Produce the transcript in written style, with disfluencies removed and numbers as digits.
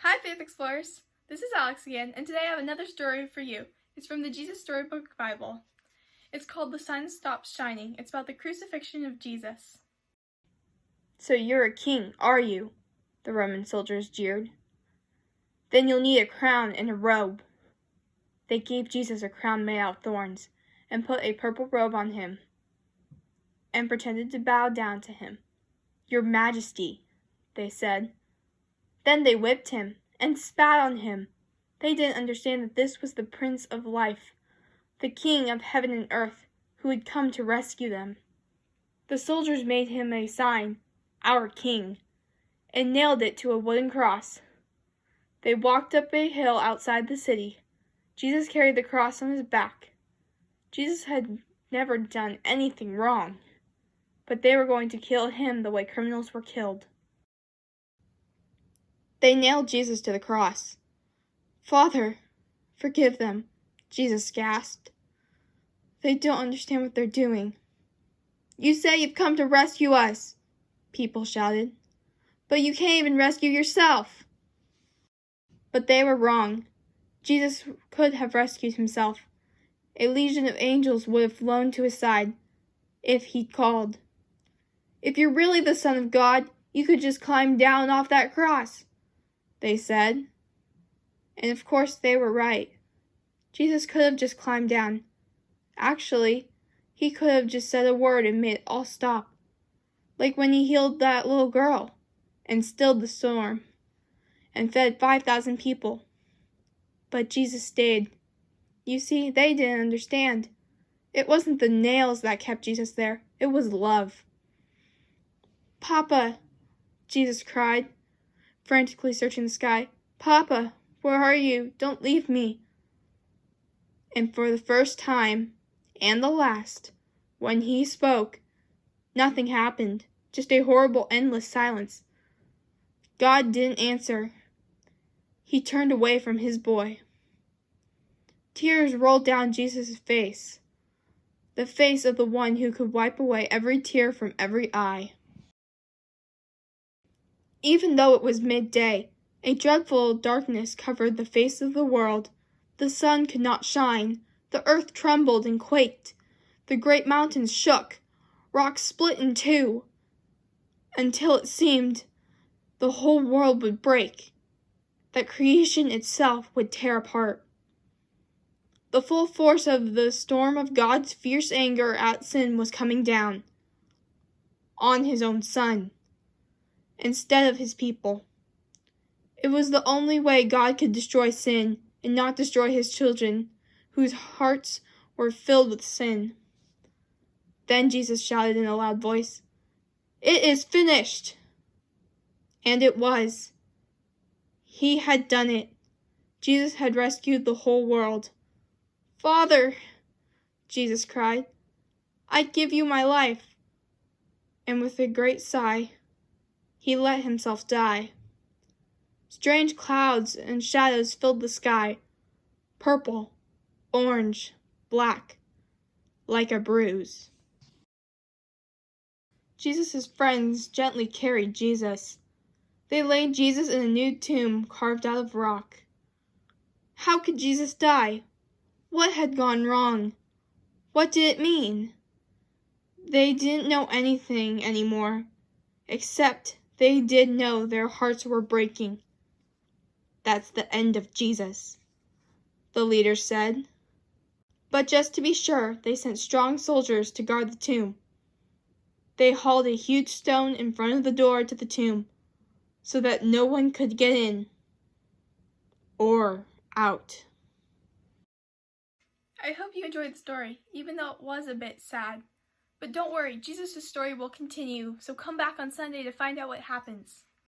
Hi Faith Explorers! This is Alex again, and today I have another story for you. It's from the Jesus Storybook Bible. It's called The Sun Stops Shining. It's about the crucifixion of Jesus. So you're a king, are you? The Roman soldiers jeered. Then you'll need a crown and a robe. They gave Jesus a crown made out of thorns and put a purple robe on him and pretended to bow down to him. Your Majesty, they said. Then they whipped him and spat on him. They didn't understand that this was the Prince of Life, the King of heaven and earth, who had come to rescue them. The soldiers made him a sign, our King, and nailed it to a wooden cross. They walked up a hill outside the city. Jesus carried the cross on his back. Jesus had never done anything wrong, but they were going to kill him the way criminals were killed. They nailed Jesus to the cross. Father, forgive them, Jesus gasped. They don't understand what they're doing. You say you've come to rescue us, people shouted. But you can't even rescue yourself. But they were wrong. Jesus could have rescued himself. A legion of angels would have flown to his side if he'd called. If you're really the Son of God, you could just climb down off that cross, they said. And of course they were right. Jesus could have just climbed down. Actually, he could have just said a word and made it all stop. Like when he healed that little girl and stilled the storm and fed 5,000 people. But Jesus stayed. You see, they didn't understand. It wasn't the nails that kept Jesus there. It was love. Papa, Jesus cried, frantically searching the sky. Papa, where are you? Don't leave me. And for the first time, and the last, when he spoke, nothing happened. Just a horrible, endless silence. God didn't answer. He turned away from his boy. Tears rolled down Jesus' face, the face of the one who could wipe away every tear from every eye. Even though it was midday, a dreadful darkness covered the face of the world. The sun could not shine. The earth trembled and quaked. The great mountains shook. Rocks split in two, until it seemed the whole world would break, that creation itself would tear apart. The full force of the storm of God's fierce anger at sin was coming down on his own Son instead of his people. It was the only way God could destroy sin and not destroy his children, whose hearts were filled with sin. Then Jesus shouted in a loud voice, "It is finished!" And it was. He had done it. Jesus had rescued the whole world. Father, Jesus cried, I give you my life. And with a great sigh, he let himself die. Strange clouds and shadows filled the sky, purple, orange, black, like a bruise. Jesus' friends gently carried Jesus. They laid Jesus in a new tomb carved out of rock. How could Jesus die? What had gone wrong? What did it mean? They didn't know anything anymore, except they did know their hearts were breaking. That's the end of Jesus, the leaders said. But just to be sure, they sent strong soldiers to guard the tomb. They hauled a huge stone in front of the door to the tomb, so that no one could get in or out. I hope you enjoyed the story, even though it was a bit sad. But don't worry, Jesus' story will continue, so come back on Sunday to find out what happens.